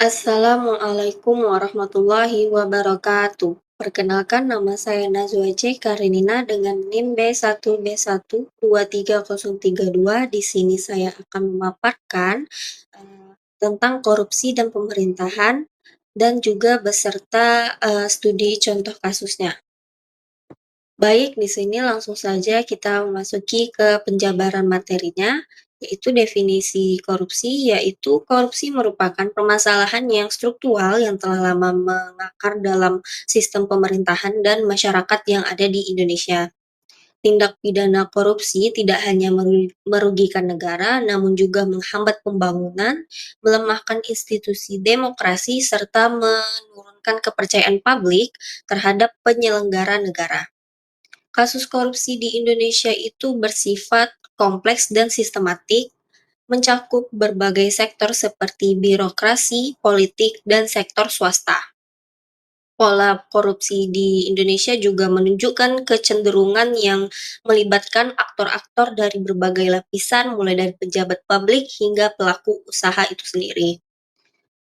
Assalamualaikum warahmatullahi wabarakatuh. Perkenalkan nama saya Nazwa C. Karenina dengan NIM B1B1230032. Di sini saya akan memaparkan tentang korupsi dan pemerintahan dan juga beserta studi contoh kasusnya. Baik, di sini langsung saja kita memasuki ke penjabaran materinya, yaitu definisi korupsi, yaitu korupsi merupakan permasalahan yang struktural yang telah lama mengakar dalam sistem pemerintahan dan masyarakat yang ada di Indonesia. Tindak pidana korupsi tidak hanya merugikan negara, namun juga menghambat pembangunan, melemahkan institusi demokrasi, serta menurunkan kepercayaan publik terhadap penyelenggara negara. Kasus korupsi di Indonesia itu bersifat kompleks dan sistematik, mencakup berbagai sektor seperti birokrasi, politik, dan sektor swasta. Pola korupsi di Indonesia juga menunjukkan kecenderungan yang melibatkan aktor-aktor dari berbagai lapisan, mulai dari pejabat publik hingga pelaku usaha itu sendiri.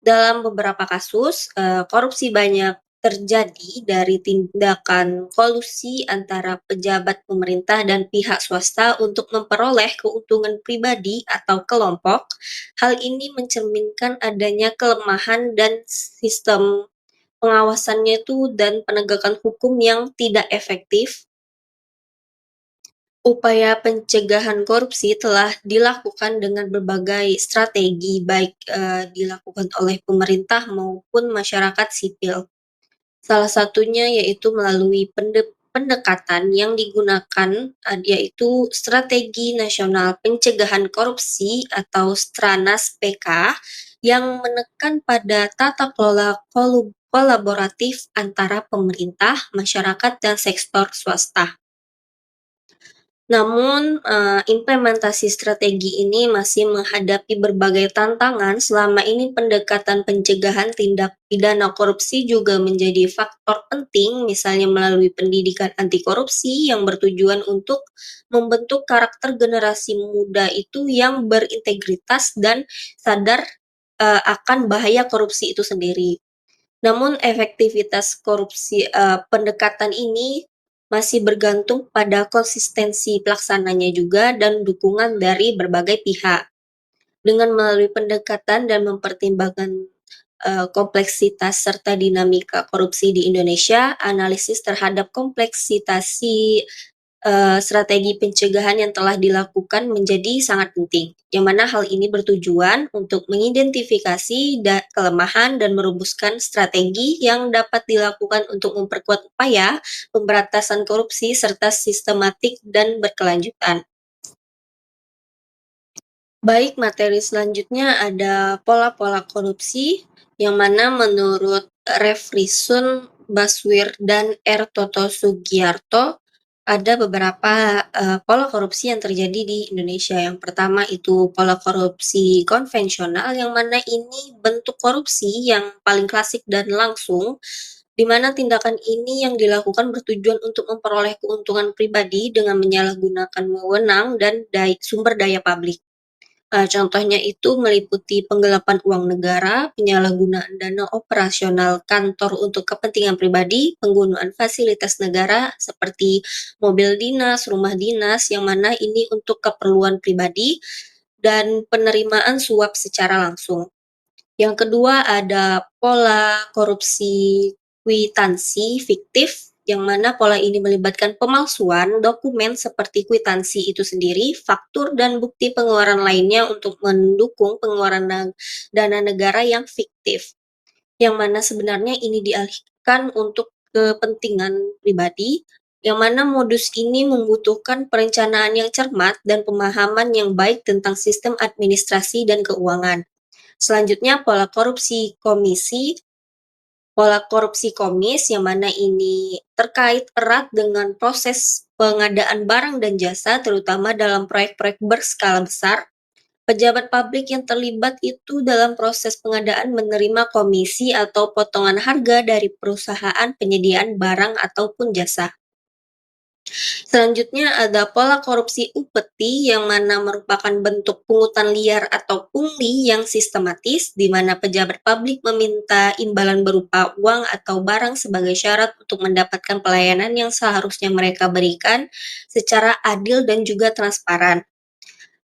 Dalam beberapa kasus, korupsi banyak terjadi dari tindakan kolusi antara pejabat pemerintah dan pihak swasta untuk memperoleh keuntungan pribadi atau kelompok. Hal ini mencerminkan adanya kelemahan dan sistem pengawasannya itu dan penegakan hukum yang tidak efektif. Upaya pencegahan korupsi telah dilakukan dengan berbagai strategi, baik dilakukan oleh pemerintah maupun masyarakat sipil. Salah satunya yaitu melalui pendekatan yang digunakan, yaitu Strategi Nasional Pencegahan Korupsi atau Stranas PK, yang menekan pada tata kelola kolaboratif antara pemerintah, masyarakat, dan sektor swasta. Namun, implementasi strategi ini masih menghadapi berbagai tantangan. Selama ini pendekatan pencegahan tindak pidana korupsi juga menjadi faktor penting, misalnya melalui pendidikan anti korupsi yang bertujuan untuk membentuk karakter generasi muda itu yang berintegritas dan sadar, akan bahaya korupsi itu sendiri. Namun efektivitas pendekatan ini masih bergantung pada konsistensi pelaksananya juga dan dukungan dari berbagai pihak. Dengan melalui pendekatan dan mempertimbangkan kompleksitas serta dinamika korupsi di Indonesia, analisis terhadap kompleksitasi strategi pencegahan yang telah dilakukan menjadi sangat penting, yang mana hal ini bertujuan untuk mengidentifikasi kelemahan dan merumuskan strategi yang dapat dilakukan untuk memperkuat upaya pemberantasan korupsi serta sistematik dan berkelanjutan. Baik, materi selanjutnya ada pola-pola korupsi, yang mana menurut Refrisun Baswir dan R. Toto Sugiarto, ada beberapa pola korupsi yang terjadi di Indonesia. Yang pertama itu pola korupsi konvensional, yang mana ini bentuk korupsi yang paling klasik dan langsung, di mana tindakan ini yang dilakukan bertujuan untuk memperoleh keuntungan pribadi dengan menyalahgunakan wewenang dan sumber daya publik. Contohnya itu meliputi penggelapan uang negara, penyalahgunaan dana operasional kantor untuk kepentingan pribadi, penggunaan fasilitas negara seperti mobil dinas, rumah dinas, yang mana ini untuk keperluan pribadi, dan penerimaan suap secara langsung. Yang kedua ada pola korupsi kwitansi fiktif, yang mana pola ini melibatkan pemalsuan dokumen seperti kwitansi itu sendiri, faktur, dan bukti pengeluaran lainnya untuk mendukung pengeluaran dana negara yang fiktif, yang mana sebenarnya ini dialihkan untuk kepentingan pribadi, yang mana modus ini membutuhkan perencanaan yang cermat dan pemahaman yang baik tentang sistem administrasi dan keuangan. Selanjutnya pola korupsi komis, yang mana ini terkait erat dengan proses pengadaan barang dan jasa, terutama dalam proyek-proyek berskala besar. Pejabat publik yang terlibat itu dalam proses pengadaan menerima komisi atau potongan harga dari perusahaan penyediaan barang ataupun jasa. Selanjutnya ada pola korupsi upeti yang mana merupakan bentuk pungutan liar atau pungli yang sistematis di mana pejabat publik meminta imbalan berupa uang atau barang sebagai syarat untuk mendapatkan pelayanan yang seharusnya mereka berikan secara adil dan juga transparan.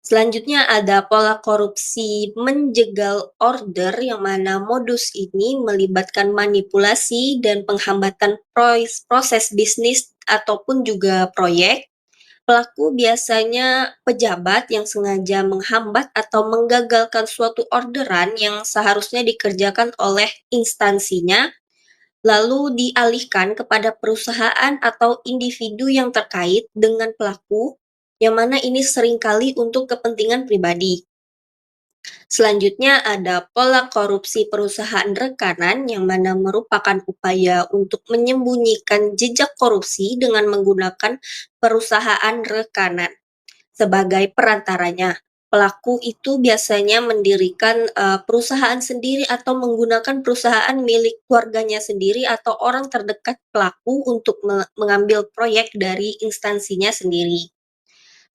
Selanjutnya ada pola korupsi menjegal order yang mana modus ini melibatkan manipulasi dan penghambatan proses bisnis ataupun juga proyek. Pelaku biasanya pejabat yang sengaja menghambat atau menggagalkan suatu orderan yang seharusnya dikerjakan oleh instansinya, lalu dialihkan kepada perusahaan atau individu yang terkait dengan pelaku, yang mana ini seringkali untuk kepentingan pribadi. Selanjutnya ada pola korupsi perusahaan rekanan yang mana merupakan upaya untuk menyembunyikan jejak korupsi dengan menggunakan perusahaan rekanan sebagai perantaranya. Pelaku itu biasanya mendirikan perusahaan sendiri atau menggunakan perusahaan milik keluarganya sendiri atau orang terdekat pelaku untuk mengambil proyek dari instansinya sendiri.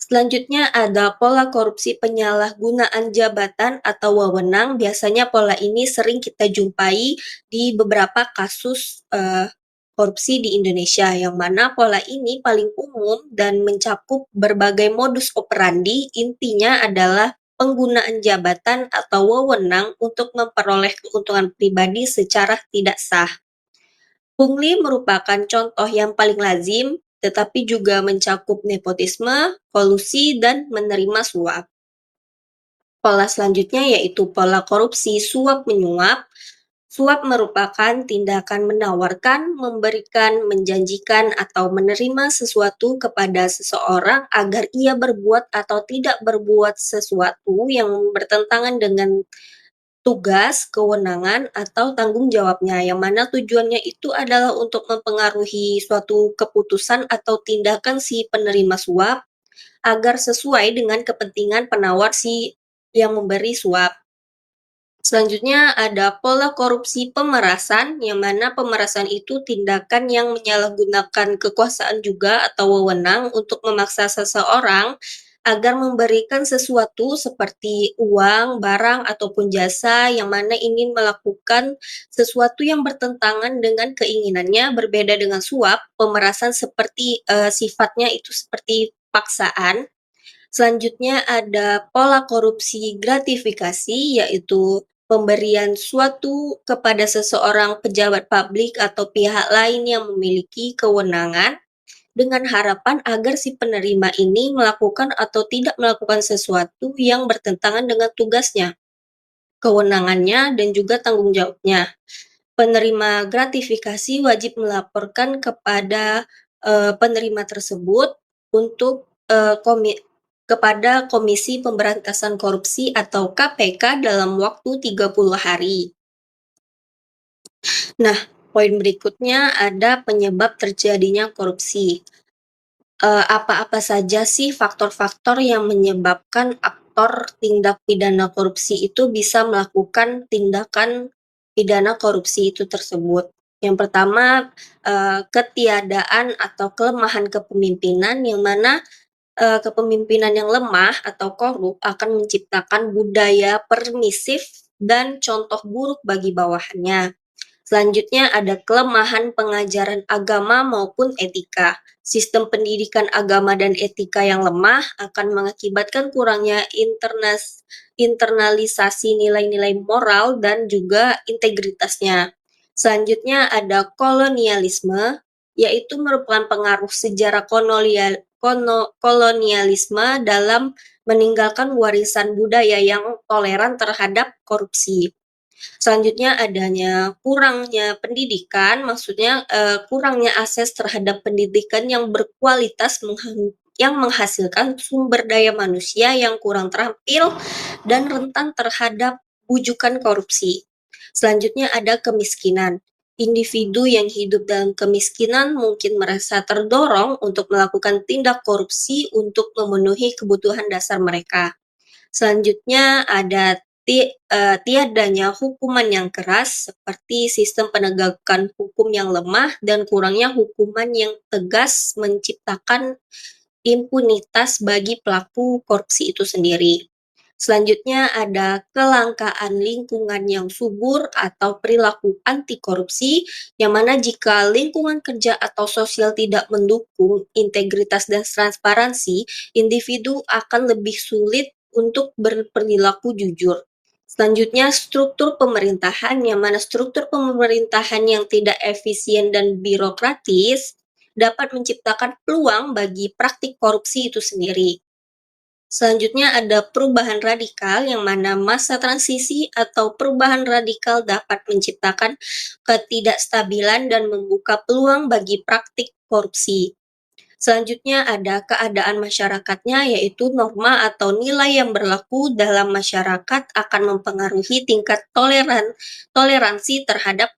Selanjutnya ada pola korupsi penyalahgunaan jabatan atau wewenang. Biasanya pola ini sering kita jumpai di beberapa kasus korupsi di Indonesia, yang mana pola ini paling umum dan mencakup berbagai modus operandi. Intinya adalah penggunaan jabatan atau wewenang untuk memperoleh keuntungan pribadi secara tidak sah. Pungli merupakan contoh yang paling lazim, tetapi juga mencakup nepotisme, kolusi, dan menerima suap. Pola selanjutnya yaitu pola korupsi suap-menyuap. Suap merupakan tindakan menawarkan, memberikan, menjanjikan, atau menerima sesuatu kepada seseorang agar ia berbuat atau tidak berbuat sesuatu yang bertentangan dengan tugas, kewenangan, atau tanggung jawabnya, yang mana tujuannya itu adalah untuk mempengaruhi suatu keputusan atau tindakan si penerima suap agar sesuai dengan kepentingan penawar si yang memberi suap. Selanjutnya ada pola korupsi pemerasan, yang mana pemerasan itu tindakan yang menyalahgunakan kekuasaan juga atau wewenang untuk memaksa seseorang agar memberikan sesuatu seperti uang, barang, ataupun jasa yang mana ingin melakukan sesuatu yang bertentangan dengan keinginannya. Berbeda dengan suap, pemerasan seperti sifatnya itu seperti paksaan. Selanjutnya ada pola korupsi gratifikasi, yaitu pemberian suatu kepada seseorang pejabat publik atau pihak lain yang memiliki kewenangan dengan harapan agar si penerima ini melakukan atau tidak melakukan sesuatu yang bertentangan dengan tugasnya, kewenangannya, dan juga tanggung jawabnya. Penerima gratifikasi wajib melaporkan kepada penerima tersebut untuk kepada Komisi Pemberantasan Korupsi atau KPK dalam waktu 30 hari. Nah, poin berikutnya ada penyebab terjadinya korupsi. Apa-apa saja sih faktor-faktor yang menyebabkan aktor tindak pidana korupsi itu bisa melakukan tindakan pidana korupsi itu tersebut? Yang pertama, ketiadaan atau kelemahan kepemimpinan, yang mana kepemimpinan yang lemah atau korup akan menciptakan budaya permisif dan contoh buruk bagi bawahannya. Selanjutnya ada kelemahan pengajaran agama maupun etika. Sistem pendidikan agama dan etika yang lemah akan mengakibatkan kurangnya internalisasi nilai-nilai moral dan juga integritasnya. Selanjutnya ada kolonialisme, yaitu merupakan pengaruh sejarah kolonialisme dalam meninggalkan warisan budaya yang toleran terhadap korupsi. Selanjutnya adanya kurangnya pendidikan, maksudnya kurangnya akses terhadap pendidikan yang berkualitas yang menghasilkan sumber daya manusia yang kurang terampil dan rentan terhadap bujukan korupsi. Selanjutnya ada kemiskinan. Individu yang hidup dalam kemiskinan mungkin merasa terdorong untuk melakukan tindak korupsi untuk memenuhi kebutuhan dasar mereka. Selanjutnya ada tiadanya hukuman yang keras seperti sistem penegakan hukum yang lemah dan kurangnya hukuman yang tegas menciptakan impunitas bagi pelaku korupsi itu sendiri. Selanjutnya ada kelangkaan lingkungan yang subur atau perilaku anti korupsi, yang mana jika lingkungan kerja atau sosial tidak mendukung integritas dan transparansi, individu akan lebih sulit untuk berperilaku jujur. Selanjutnya, struktur pemerintahan, yang mana struktur pemerintahan yang tidak efisien dan birokratis dapat menciptakan peluang bagi praktik korupsi itu sendiri. Selanjutnya ada perubahan radikal, yang mana masa transisi atau perubahan radikal dapat menciptakan ketidakstabilan dan membuka peluang bagi praktik korupsi. Selanjutnya ada keadaan masyarakatnya, yaitu norma atau nilai yang berlaku dalam masyarakat akan mempengaruhi tingkat toleransi terhadap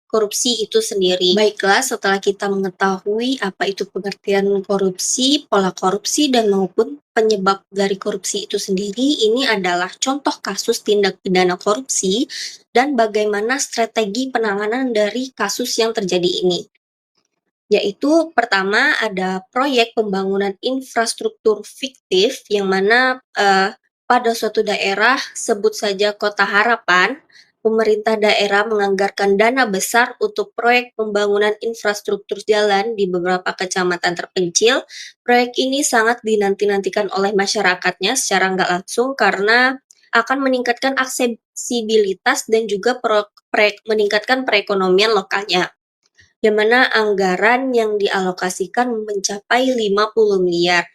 korupsi itu sendiri. Baiklah, setelah kita mengetahui apa itu pengertian korupsi, pola korupsi, dan maupun penyebab dari korupsi itu sendiri, ini adalah contoh kasus tindak pidana korupsi dan bagaimana strategi penanganan dari kasus yang terjadi ini. Yaitu pertama ada proyek pembangunan infrastruktur fiktif, yang mana pada suatu daerah, sebut saja Kota Harapan, pemerintah daerah menganggarkan dana besar untuk proyek pembangunan infrastruktur jalan di beberapa kecamatan terpencil. Proyek ini sangat dinanti-nantikan oleh masyarakatnya secara nggak langsung karena akan meningkatkan aksesibilitas dan juga meningkatkan perekonomian lokalnya, yang mana anggaran yang dialokasikan mencapai 50 miliar.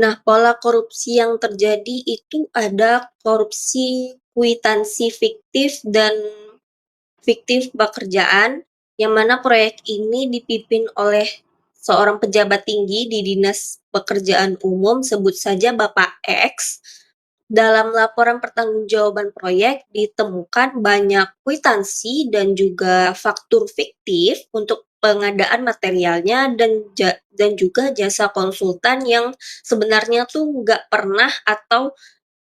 Nah, pola korupsi yang terjadi itu ada korupsi kwitansi fiktif dan fiktif pekerjaan, yang mana proyek ini dipimpin oleh seorang pejabat tinggi di Dinas Pekerjaan Umum, sebut saja Bapak X. Dalam laporan pertanggungjawaban proyek ditemukan banyak kwitansi dan juga faktur fiktif untuk pengadaan materialnya dan juga jasa konsultan yang sebenarnya tuh nggak pernah atau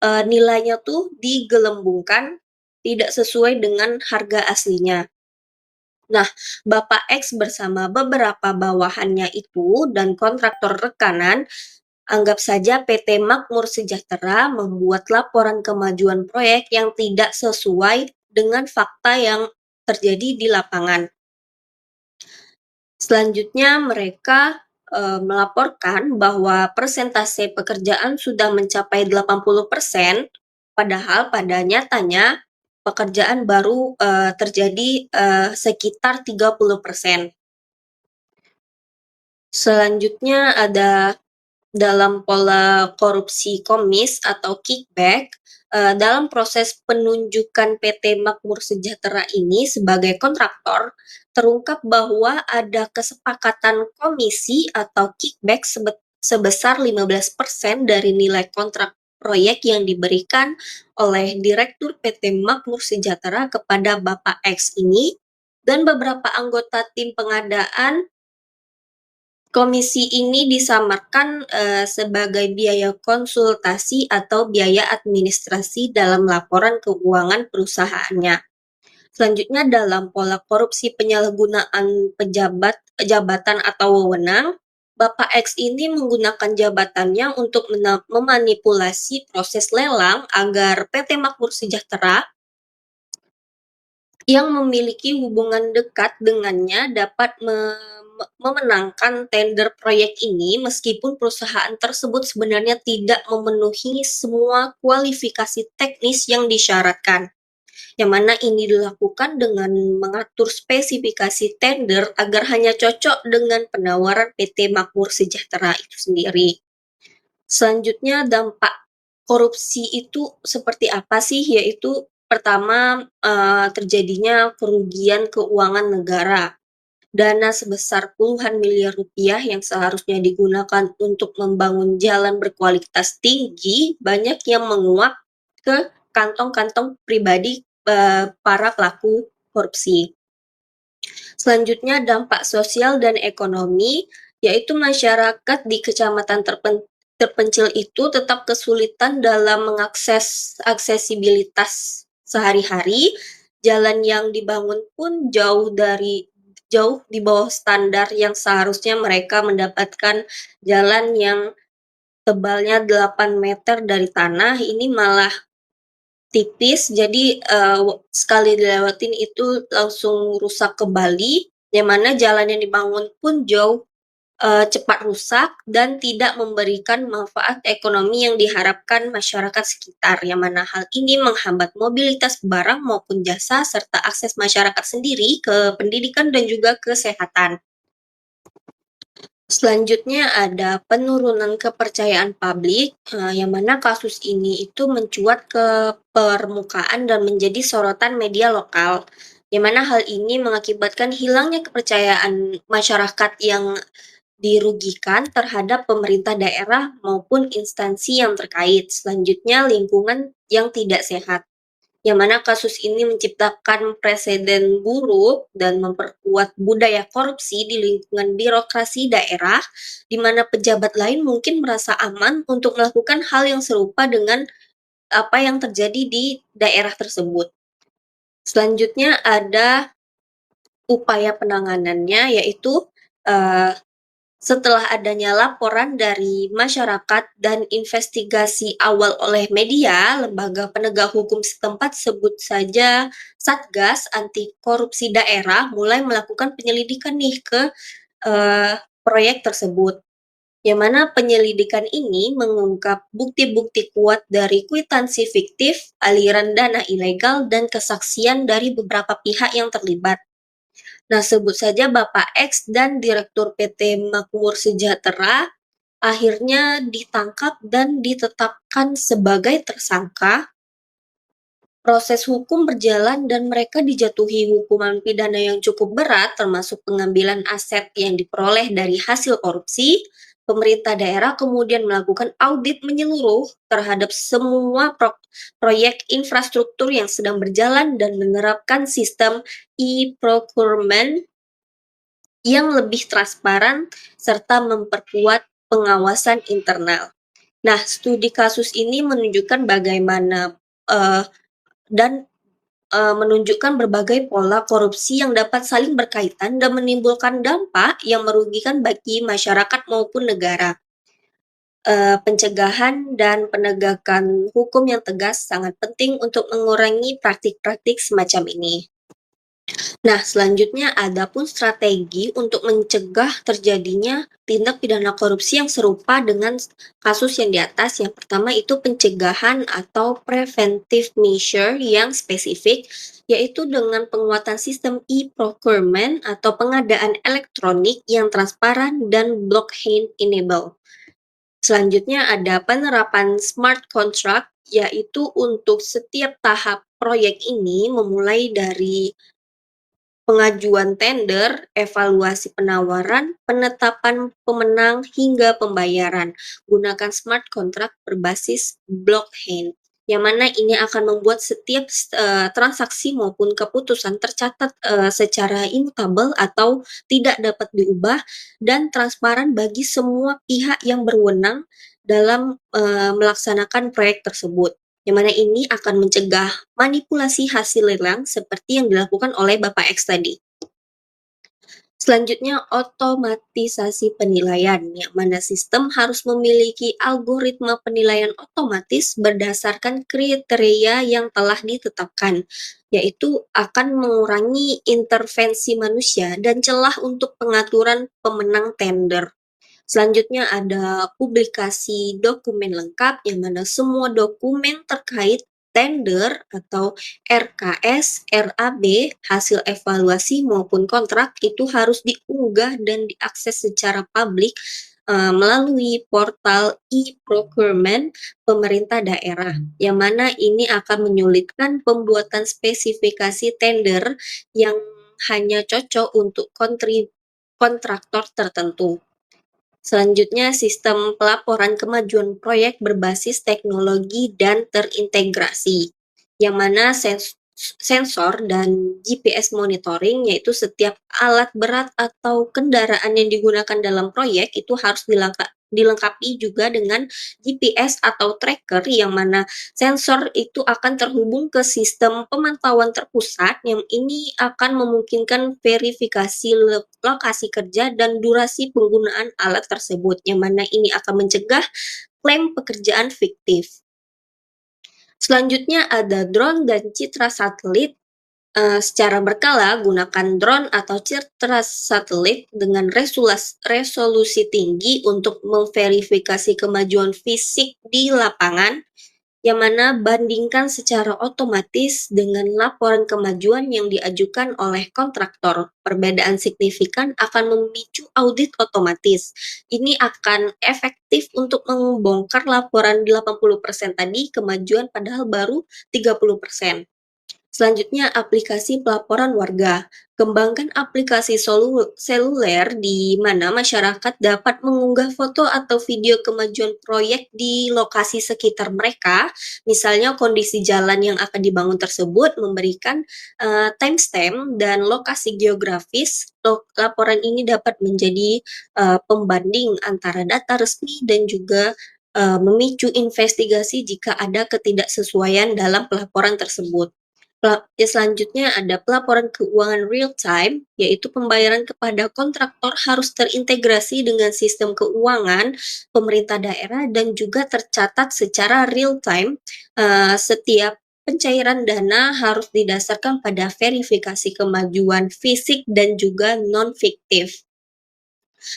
nilainya tuh digelembungkan tidak sesuai dengan harga aslinya. Nah, Bapak X bersama beberapa bawahannya itu dan kontraktor rekanan, anggap saja PT Makmur Sejahtera, membuat laporan kemajuan proyek yang tidak sesuai dengan fakta yang terjadi di lapangan. Selanjutnya mereka melaporkan bahwa persentase pekerjaan sudah mencapai 80%, padahal pada nyatanya pekerjaan baru terjadi sekitar 30%. Selanjutnya ada dalam pola korupsi komis atau kickback, dalam proses penunjukan PT Makmur Sejahtera ini sebagai kontraktor, terungkap bahwa ada kesepakatan komisi atau kickback sebesar 15% dari nilai kontrak proyek yang diberikan oleh Direktur PT Makmur Sejahtera kepada Bapak X ini dan beberapa anggota tim pengadaan. Komisi ini disamarkan sebagai biaya konsultasi atau biaya administrasi dalam laporan keuangan perusahaannya. Selanjutnya dalam pola korupsi penyalahgunaan jabatan atau wewenang, Bapak X ini menggunakan jabatannya untuk memanipulasi proses lelang agar PT Makmur Sejahtera yang memiliki hubungan dekat dengannya dapat memenangkan tender proyek ini meskipun perusahaan tersebut sebenarnya tidak memenuhi semua kualifikasi teknis yang disyaratkan. Yang mana ini dilakukan dengan mengatur spesifikasi tender agar hanya cocok dengan penawaran PT Makmur Sejahtera itu sendiri. Selanjutnya dampak korupsi itu seperti apa sih? Yaitu pertama, terjadinya kerugian keuangan negara. Dana sebesar puluhan miliar rupiah yang seharusnya digunakan untuk membangun jalan berkualitas tinggi, banyak yang menguap ke kantong-kantong pribadi para pelaku korupsi. Selanjutnya dampak sosial dan ekonomi, yaitu masyarakat di kecamatan terpencil itu tetap kesulitan dalam mengakses aksesibilitas sehari-hari, jalan yang dibangun pun jauh di bawah standar yang seharusnya mereka mendapatkan jalan yang tebalnya 8 meter dari tanah, ini malah tipis, jadi, sekali dilewatin itu langsung rusak kembali, yang mana jalan yang dibangun pun jauh cepat rusak dan tidak memberikan manfaat ekonomi yang diharapkan masyarakat sekitar, yang mana hal ini menghambat mobilitas barang maupun jasa serta akses masyarakat sendiri ke pendidikan dan juga kesehatan. Selanjutnya ada penurunan kepercayaan publik, yang mana kasus ini itu mencuat ke permukaan dan menjadi sorotan media lokal, yang mana hal ini mengakibatkan hilangnya kepercayaan masyarakat yang dirugikan terhadap pemerintah daerah maupun instansi yang terkait. Selanjutnya, lingkungan yang tidak sehat, yang mana kasus ini menciptakan presiden buruk dan memperkuat budaya korupsi di lingkungan birokrasi daerah, di mana pejabat lain mungkin merasa aman untuk melakukan hal yang serupa dengan apa yang terjadi di daerah tersebut. Selanjutnya ada upaya penanganannya, yaitu uh, setelah adanya laporan dari masyarakat dan investigasi awal oleh media, lembaga penegak hukum setempat, sebut saja Satgas Anti Korupsi Daerah, mulai melakukan penyelidikan nih ke proyek tersebut. Yang mana penyelidikan ini mengungkap bukti-bukti kuat dari kwitansi fiktif, aliran dana ilegal, dan kesaksian dari beberapa pihak yang terlibat. Nah, sebut saja Bapak X dan Direktur PT Makmur Sejahtera akhirnya ditangkap dan ditetapkan sebagai tersangka. Proses hukum berjalan dan mereka dijatuhi hukuman pidana yang cukup berat, termasuk pengambilan aset yang diperoleh dari hasil korupsi. Pemerintah daerah kemudian melakukan audit menyeluruh terhadap semua proyek infrastruktur yang sedang berjalan dan menerapkan sistem e-procurement yang lebih transparan serta memperkuat pengawasan internal. Nah, studi kasus ini menunjukkan bagaimana uh, dan menunjukkan berbagai pola korupsi yang dapat saling berkaitan dan menimbulkan dampak yang merugikan bagi masyarakat maupun negara. Pencegahan dan penegakan hukum yang tegas sangat penting untuk mengurangi praktik-praktik semacam ini. Nah, selanjutnya ada pun strategi untuk mencegah terjadinya tindak pidana korupsi yang serupa dengan kasus yang di atas. Yang pertama itu pencegahan atau preventive measure yang spesifik, yaitu dengan penguatan sistem e-procurement atau pengadaan elektronik yang transparan dan blockchain enable. Selanjutnya ada penerapan smart contract, yaitu untuk setiap tahap proyek ini memulai dari pengajuan tender, evaluasi penawaran, penetapan pemenang, hingga pembayaran. Gunakan smart contract berbasis blockchain, yang mana ini akan membuat setiap transaksi maupun keputusan tercatat secara immutable atau tidak dapat diubah dan transparan bagi semua pihak yang berwenang dalam melaksanakan proyek tersebut, yang mana ini akan mencegah manipulasi hasil lelang seperti yang dilakukan oleh Bapak X tadi. Selanjutnya, otomatisasi penilaian, yang mana sistem harus memiliki algoritma penilaian otomatis berdasarkan kriteria yang telah ditetapkan, yaitu akan mengurangi intervensi manusia dan celah untuk pengaturan pemenang tender. Selanjutnya ada publikasi dokumen lengkap, yang mana semua dokumen terkait tender atau RKS, RAB, hasil evaluasi maupun kontrak itu harus diunggah dan diakses secara publik melalui portal e-procurement pemerintah daerah, yang mana ini akan menyulitkan pembuatan spesifikasi tender yang hanya cocok untuk kontraktor tertentu. Selanjutnya, sistem pelaporan kemajuan proyek berbasis teknologi dan terintegrasi, yang mana sensor dan GPS monitoring, yaitu setiap alat berat atau kendaraan yang digunakan dalam proyek itu harus dilengkapi juga dengan GPS atau tracker yang mana sensor itu akan terhubung ke sistem pemantauan terpusat yang ini akan memungkinkan verifikasi lokasi kerja dan durasi penggunaan alat tersebut, yang mana ini akan mencegah klaim pekerjaan fiktif. Selanjutnya ada drone dan citra satelit. Secara berkala, gunakan drone atau citra satelit dengan resolusi tinggi untuk memverifikasi kemajuan fisik di lapangan, yang mana bandingkan secara otomatis dengan laporan kemajuan yang diajukan oleh kontraktor. Perbedaan signifikan akan memicu audit otomatis. Ini akan efektif untuk membongkar laporan 80% tadi kemajuan padahal baru 30%. Selanjutnya, aplikasi pelaporan warga. Kembangkan aplikasi seluler di mana masyarakat dapat mengunggah foto atau video kemajuan proyek di lokasi sekitar mereka. Misalnya kondisi jalan yang akan dibangun tersebut memberikan timestamp dan lokasi geografis. Laporan ini dapat menjadi pembanding antara data resmi dan juga memicu investigasi jika ada ketidaksesuaian dalam pelaporan tersebut. Selanjutnya ada pelaporan keuangan real time, yaitu pembayaran kepada kontraktor harus terintegrasi dengan sistem keuangan pemerintah daerah dan juga tercatat secara real time. Setiap pencairan dana harus didasarkan pada verifikasi kemajuan fisik dan juga non fiktif.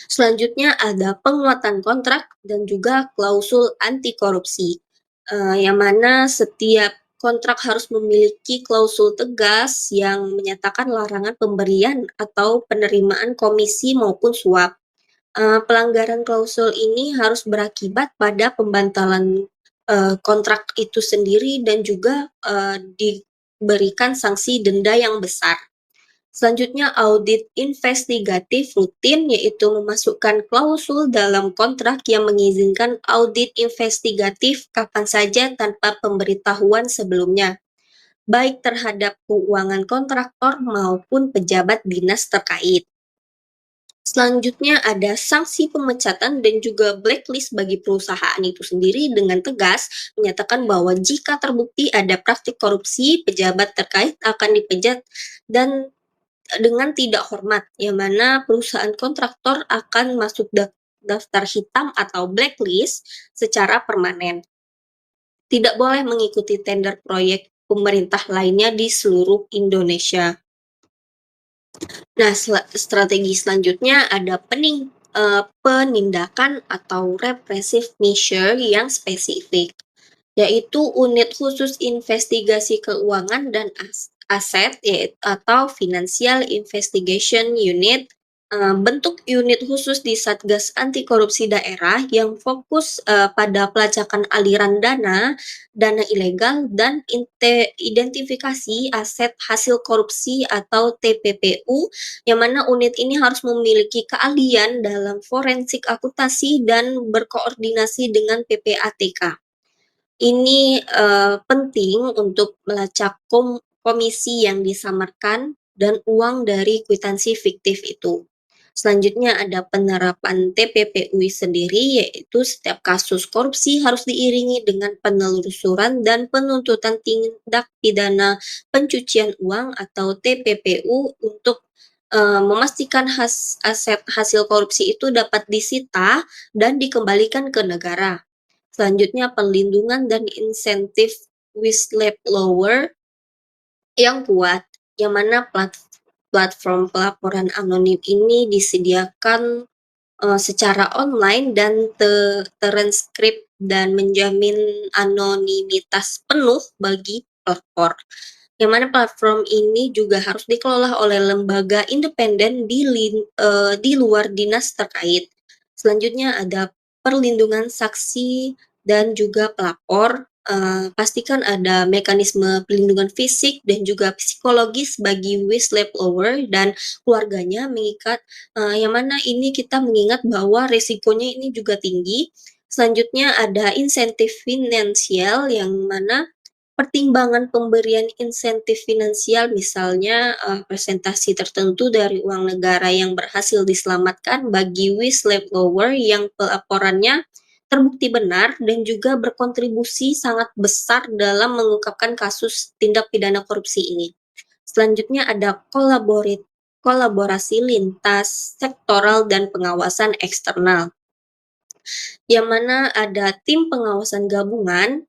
Selanjutnya ada penguatan kontrak dan juga klausul anti korupsi, yang mana setiap kontrak harus memiliki klausul tegas yang menyatakan larangan pemberian atau penerimaan komisi maupun suap. Pelanggaran klausul ini harus berakibat pada pembantalan kontrak itu sendiri dan juga diberikan sanksi denda yang besar. Selanjutnya audit investigatif rutin, yaitu memasukkan klausul dalam kontrak yang mengizinkan audit investigatif kapan saja tanpa pemberitahuan sebelumnya, baik terhadap keuangan kontraktor maupun pejabat dinas terkait. Selanjutnya ada sanksi pemecatan dan juga blacklist bagi perusahaan itu sendiri dengan tegas menyatakan bahwa jika terbukti ada praktik korupsi, pejabat terkait akan dipecat dan dengan tidak hormat, yang mana perusahaan kontraktor akan masuk daftar hitam atau blacklist secara permanen. Tidak boleh mengikuti tender proyek pemerintah lainnya di seluruh Indonesia. Nah, strategi selanjutnya ada penindakan atau repressive measure yang spesifik, yaitu unit khusus investigasi keuangan dan aset atau Financial Investigation Unit, bentuk unit khusus di Satgas Anti Korupsi Daerah yang fokus pada pelacakan aliran dana ilegal dan identifikasi aset hasil korupsi atau TPPU, yang mana unit ini harus memiliki keahlian dalam forensik akuntansi dan berkoordinasi dengan PPATK. Ini penting untuk melacak komisi yang disamarkan dan uang dari kwitansi fiktif itu. Selanjutnya ada penerapan TPPU sendiri, yaitu setiap kasus korupsi harus diiringi dengan penelusuran dan penuntutan tindak pidana pencucian uang atau TPPU untuk memastikan aset hasil korupsi itu dapat disita dan dikembalikan ke negara. Selanjutnya perlindungan dan insentif whistleblower yang kuat, yang mana platform pelaporan anonim ini disediakan secara online dan terenkrip dan menjamin anonimitas penuh bagi pelapor. Yang mana platform ini juga harus dikelola oleh lembaga independen di luar dinas terkait. Selanjutnya ada perlindungan saksi dan juga pelapor. Pastikan ada mekanisme perlindungan fisik dan juga psikologis bagi whistleblower dan keluarganya, yang mana ini kita mengingat bahwa resikonya ini juga tinggi. Selanjutnya ada insentif finansial, yang mana pertimbangan pemberian insentif finansial misalnya, presentasi tertentu dari uang negara yang berhasil diselamatkan bagi whistleblower yang pelaporannya terbukti benar dan juga berkontribusi sangat besar dalam mengungkapkan kasus tindak pidana korupsi ini. Selanjutnya ada kolaborasi lintas sektoral dan pengawasan eksternal, yang mana ada tim pengawasan gabungan,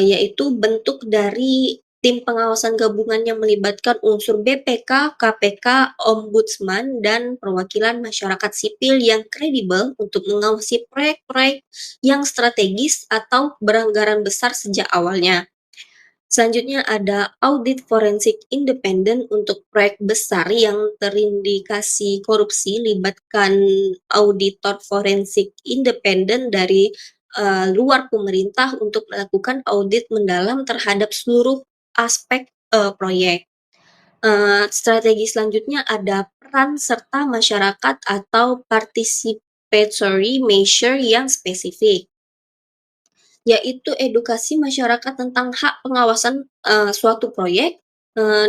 yaitu bentuk dari tim pengawasan gabungan yang melibatkan unsur BPK, KPK, Ombudsman, dan perwakilan masyarakat sipil yang kredibel untuk mengawasi proyek-proyek yang strategis atau beranggaran besar sejak awalnya. Selanjutnya ada audit forensik independen untuk proyek besar yang terindikasi korupsi, libatkan auditor forensik independen dari luar pemerintah untuk melakukan audit mendalam terhadap seluruh aspek proyek. Strategi selanjutnya ada peran serta masyarakat atau participatory measure yang spesifik, yaitu edukasi masyarakat tentang hak pengawasan suatu proyek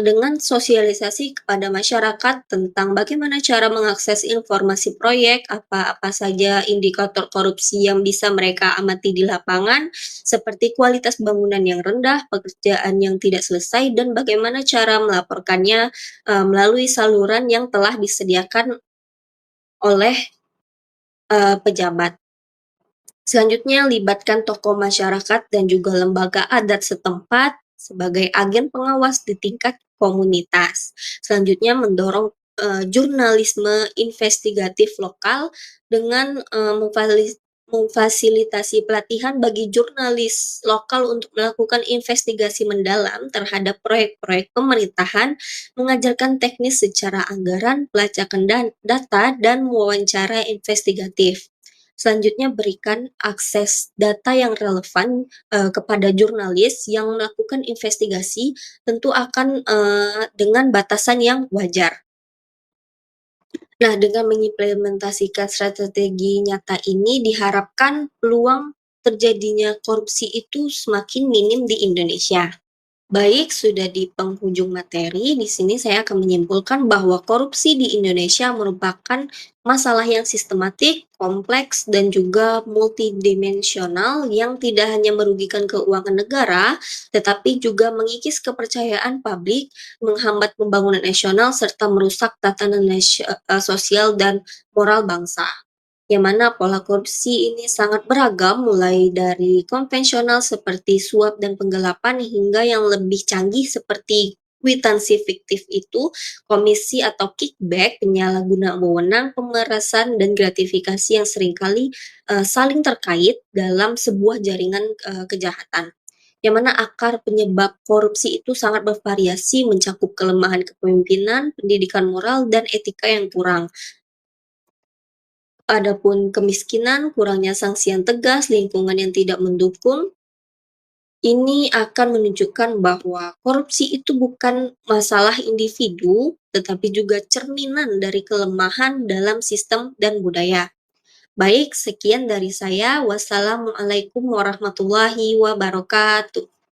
dengan sosialisasi kepada masyarakat tentang bagaimana cara mengakses informasi proyek, apa-apa saja indikator korupsi yang bisa mereka amati di lapangan, seperti kualitas bangunan yang rendah, pekerjaan yang tidak selesai, dan bagaimana cara melaporkannya melalui saluran yang telah disediakan oleh pejabat. Selanjutnya, libatkan tokoh masyarakat dan juga lembaga adat setempat sebagai agen pengawas di tingkat komunitas. Selanjutnya, mendorong jurnalisme investigatif lokal dengan memfasilitasi pelatihan bagi jurnalis lokal untuk melakukan investigasi mendalam terhadap proyek-proyek pemerintahan, mengajarkan teknis secara anggaran, pelacakan data, dan wawancara investigatif. Selanjutnya, berikan akses data yang relevan kepada jurnalis yang melakukan investigasi, tentu akan dengan batasan yang wajar. Nah, dengan mengimplementasikan strategi nyata ini diharapkan peluang terjadinya korupsi itu semakin minim di Indonesia. Baik, sudah di penghujung materi, di sini saya akan menyimpulkan bahwa korupsi di Indonesia merupakan masalah yang sistematik, kompleks, dan juga multidimensional yang tidak hanya merugikan keuangan negara, tetapi juga mengikis kepercayaan publik, menghambat pembangunan nasional, serta merusak tatanan sosial dan moral bangsa, yang mana pola korupsi ini sangat beragam, mulai dari konvensional seperti suap dan penggelapan hingga yang lebih canggih seperti kwitansi fiktif itu, komisi atau kickback, penyalahgunaan wewenang, pemerasan, dan gratifikasi yang seringkali saling terkait dalam sebuah jaringan kejahatan. Yang mana akar penyebab korupsi itu sangat bervariasi, mencakup kelemahan kepemimpinan, pendidikan moral, dan etika yang kurang. Adapun kemiskinan, kurangnya sanksi yang tegas, lingkungan yang tidak mendukung, ini akan menunjukkan bahwa korupsi itu bukan masalah individu, tetapi juga cerminan dari kelemahan dalam sistem dan budaya. Baik, sekian dari saya. Wassalamualaikum warahmatullahi wabarakatuh.